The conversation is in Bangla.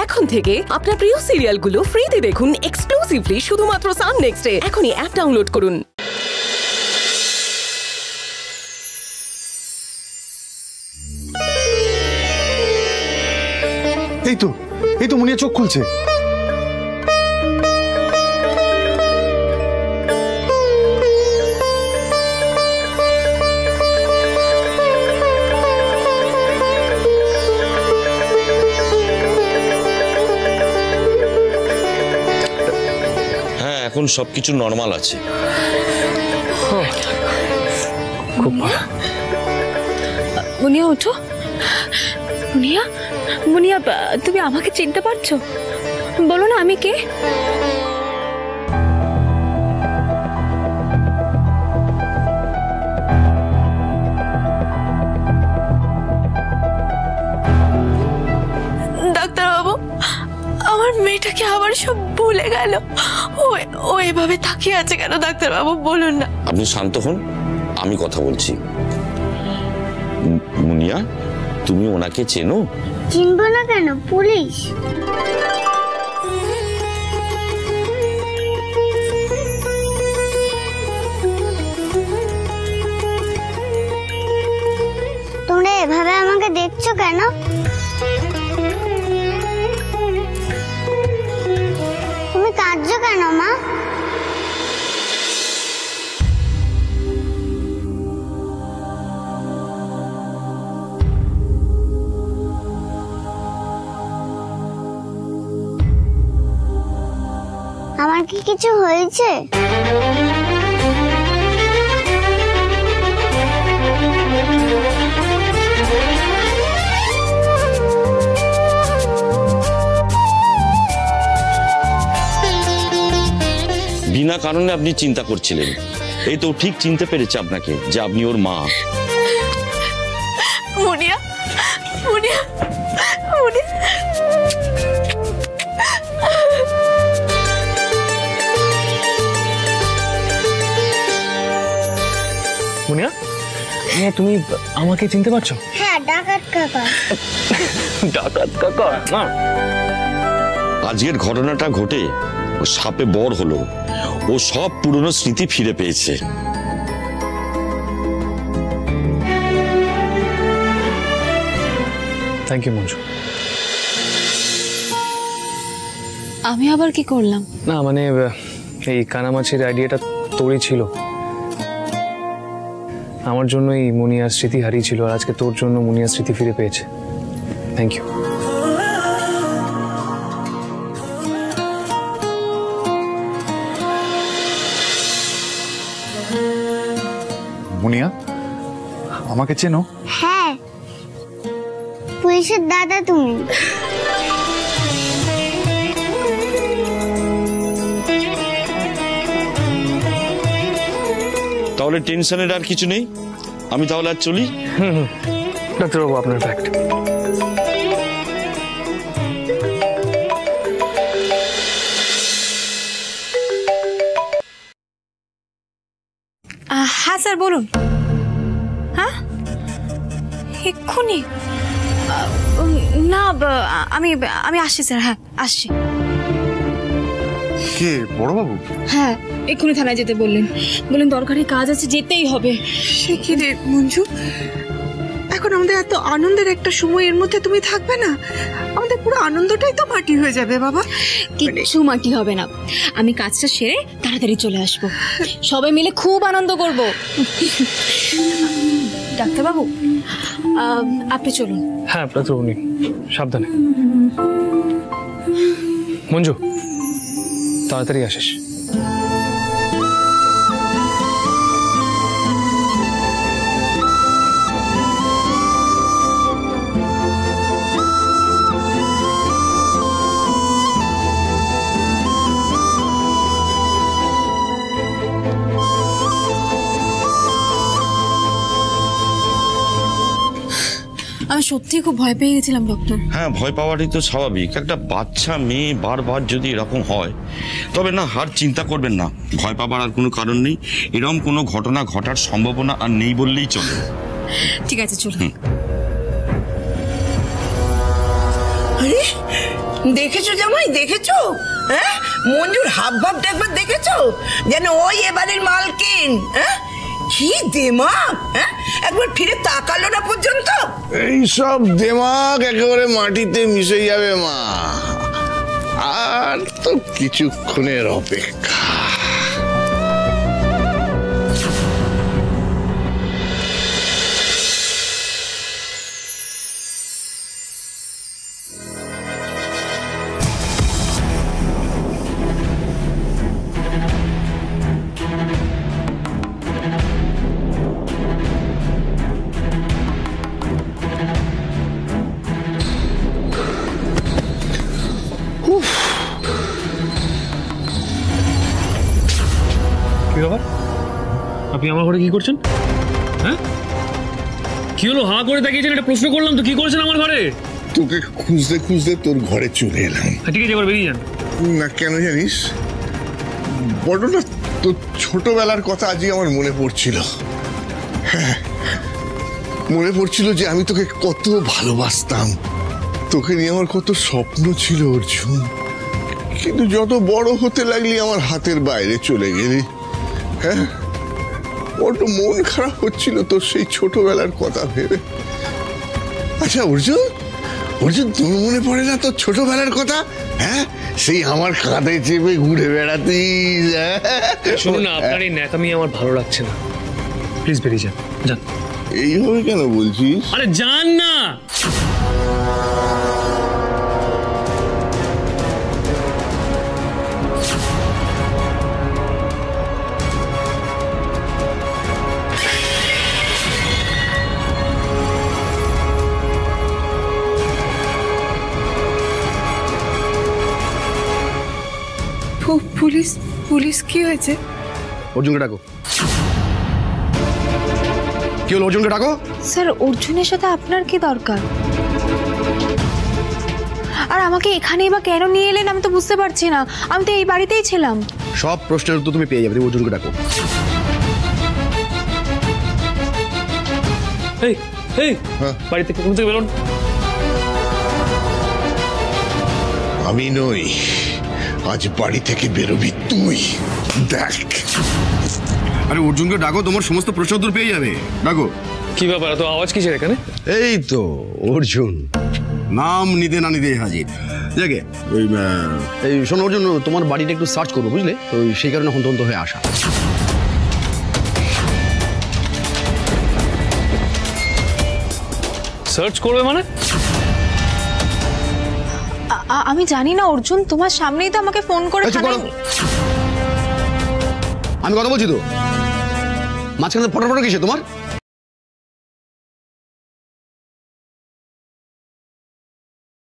এখন থেকে আপনার প্রিয় সিরিয়ালগুলো ফ্রিতে দেখুন এক্সক্লুসিভলি শুধুমাত্র সান নেক্সটে। এখনই অ্যাপ ডাউনলোড করুন। এই তো মুনিয়া চোখ খুলছে। হ্যাঁ, এখন সবকিছু নর্মাল আছে। মুনিয়া ওঠো। মুনিয়া, মুনিয়া তুমি আমাকে চিনতে পারছো? বলো না আমি কে? ডাক্তারবাবু, আমার মেয়েটাকে আবার সব ভুলে গেল। ও এভাবে তাকিয়ে আছে কেন ডাক্তারবাবু, বলুন না। আপনি শান্ত হন, আমি কথা বলছি। মুনিয়া, তুমি ওনাকে চেনো? চিনবো না কেন, পুলিশ। তোমরা এভাবে আমাকে দেখছো কেন? তুমি কাঁদছো কেন মা? আমার কি কিছু হয়েছে? বিনা কারণে আপনি চিন্তা করছিলেন। এই তো ঠিক চিনতে পেরেছে আপনাকে যে আপনি ওর মা। মুনিয়া, মুনিয়া, মুনিয়া। মুনিয়া, তুমি আমাকে চিনতে পারছো? হ্যাঁ, ডাকাত কাকা। ডাকাত কাকা। আজকের ঘটনাটা ঘটে ও সাপে বর হলো। ও সব পুরনো স্মৃতি ফিরে পেয়েছে। Thank you Manju. আমি আবার কি করলাম? না মানে এই কানামাছির আইডিয়াটা তোরই ছিল। আমার জন্যই মুনিয়ার স্মৃতি হারিয়েছিল, আর আজকে তোর জন্য মুনিয়ার স্মৃতি ফিরে পেয়েছে। Thank you. মুনিয়া, আমাকে চেনো? হ্যাঁ, পুলিশের দাদা তুমি। তাহলে টেনশনের আর কিছু নেই, আমি তাহলে আর চলি। ডাক্তারবাবু, আপনার ফ্যাক্ট। হ্যাঁ স্যার, বলুন। হ্যাঁ, এক্ষুনি? না, আমি আমি আসছি স্যার। হ্যাঁ, আসছি। কে বড়বাবু? হ্যাঁ, এক্ষুনি থানায় যেতে বললেন। দরকারি কাজ আছে, যেতেই হবে। সে কি রে মঞ্জু, এখন আমাদের এত আনন্দের একটা সময়, এর মধ্যে তুমি থাকবে না? আমাদের পুরো আনন্দটাই তো মাটি হয়ে যাবে বাবা। কিচ্ছু মাটি হবে না, আমি কাজটা সেরে তাড়াতাড়ি চলে আসবো। সবাই মিলে খুব আনন্দ করব। ডাক্তারবাবু, আপনি চলুন। হ্যাঁ ডাক্তারবাবু, সাবধানে। মঞ্জু, তাড়াতাড়ি আসিস। আমি সত্যি খুব ভয় পেয়ে গেছিলাম ডক্টর। হ্যাঁ, ভয় পাওয়াটাই তো স্বাভাবিক। একটা বাচ্চা মেয়ে বারবার যদি এরকম হয়, তবে না, আর চিন্তা করবেন না। ভয় পাবার আর কোনো কারণ নেই। এরকম কোনো ঘটনা ঘটার সম্ভাবনা আর নেই বললেই চলে। ঠিক আছে, চলুন। আরে দেখেছো জামাই, দেখেছো? হ্যাঁ, মঞ্জুর হাব ভাবটা একবার দেখেছো? যেন ওই এবারের মালকিন। হ্যাঁ, কি দেমাগ! হ্যাঁ, একবার ফিরে তাকালো না পর্যন্ত। এই সব দেমাগ একেবারে মাটিতে মিশে যাবে মা, আর তো কিছুক্ষণের অপেক্ষা। কি ব্যাপার? আপনি আমার ঘরে কি করছেন? হ্যাঁ, কি হলো? হাঁ করে তাকিয়েছেন, একটা প্রশ্ন করলাম তো, কি করেছেন আমার ঘরে? তোকে খুঁজতে খুঁজতে তোর ঘরে চলে এলাম। ঠিক আছে, এবার বেরিয়ে যান। না, কেন জানিস, বড় না তোর ছোটবেলার কথা আজই আমার মনে পড়ছিল। হ্যাঁ, মনে পড়ছিল যে আমি তোকে কত ভালোবাসতাম, তোকে নিয়ে আমার কত স্বপ্ন ছিল অর্জুন। কিন্তু যত বড় হতে লাগলি আমার হাতের বাইরে চলে গেলি। হ্যাঁ, বড্ড মন খারাপ হচ্ছিল তোর সেই ছোটবেলার কথা ভেবে। আচ্ছা অর্জুন, অর্জুন তোর মনে পড়ে না তোর ছোটবেলার কথা? হ্যাঁ, সেই আমার কাঁধে চেপে ঘুরে বেড়াতিস। শুনুন না, আপনার এই ন্যাকামি আমার ভালো লাগছে না, প্লিজ বেরিয়ে যান। যান। এইভাবে কেন বলছিস? আরে যান না। পুলিশ, পুলিশ কি হয়েছে? অর্জুনকে ডাকো। কি হলো? অর্জুনকে ডাকো। স্যার, অর্জুনের সাথে আপনার কি দরকার? আর আমাকে এখানেই বা কেন নিয়ে এলেন আমি তো বুঝতে পারছি না। আমি তো এই বাড়িতেই ছিলাম। সব প্রশ্নের উত্তর তুমি পেয়ে যাবে। তুমি অর্জুনকে ডাকো। এই এই বাড়ি থেকে কোন থেকে বেরোন? আমি নই, আজ বাড়ি থেকে বেরোবি তুই। দেখ। আরে অর্জুনকে ডাকো, তোমার সমস্ত প্রশ্ন উত্তর পেয়ে যাবে। ডাকো। কি ব্যাপার, এত আওয়াজ কিসের এখানে? এই তো অর্জুন, নাম নিতে না নিতে হাজির। দেখে ওই এই শোনো অর্জুন, তোমার বাড়িটা একটু সার্চ করবো, বুঝলে? তো সেই কারণে হন্তন্ত হয়ে আসা। সার্চ করবে মানে? আমি জানি না অর্জুন, তোমার সামনেই তো আমাকে ফোন করে আমি কথা বলছি তো, মাঝখানে ফটো ফটো কিসে তোমার?